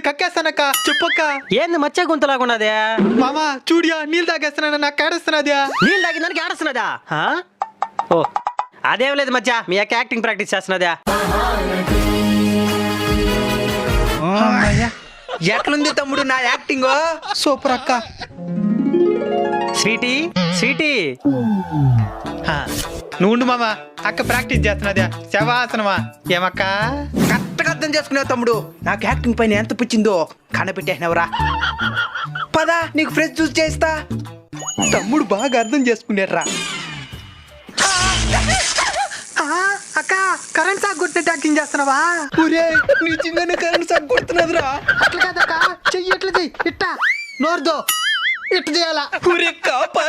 కక్కేస్తానక్క చెప్పక్క. ఏంది మచ్చ గుంతలాగున్నదే? మామా చూడియా నీళ్ళు తాగేస్తున్నాను నాకు ఏడుస్తున్నదా. నీళ్ళు తాగిందానికి ఏడుస్తున్నదా? ఓ అదేం లేదు మచ్చా, మీ అక్క యాక్టింగ్ ప్రాక్టీస్ చేస్తున్నదా? ఎట్లుంది తమ్ముడు నా యాక్టింగ్? సూపర్ అక్క. స్వీటీ స్వీటీ నువ్వు ఉండు మామా, అక్క ప్రాక్టీస్ చేస్తున్నదా. శవాసనమా ఏమక్క? కరెక్ట్గా అర్థం చేసుకున్నావు తమ్ముడు. నాకు యాక్టింగ్ పైన ఎంత పిచ్చిందో కనపెట్టేసినవరా. పదా నీకు ఫ్రెష్ జ్యూస్ చేస్తా. తమ్ముడు బాగా అర్థం చేసుకునేర్రా. అక్క కరెంట్ షాక్ కొట్టినట్టు యాక్టింగ్ చేస్తున్నావా? ఒరే నిజంగానే కరెంట్ షాక్ కొడుతున్నదిరా. అట్లా కాదక్క, చెయ్యి ఎట్లా చెయ్యి, ఇట్టా నోర్దో ఇట్ట చేయాలా. ఒరే కాపా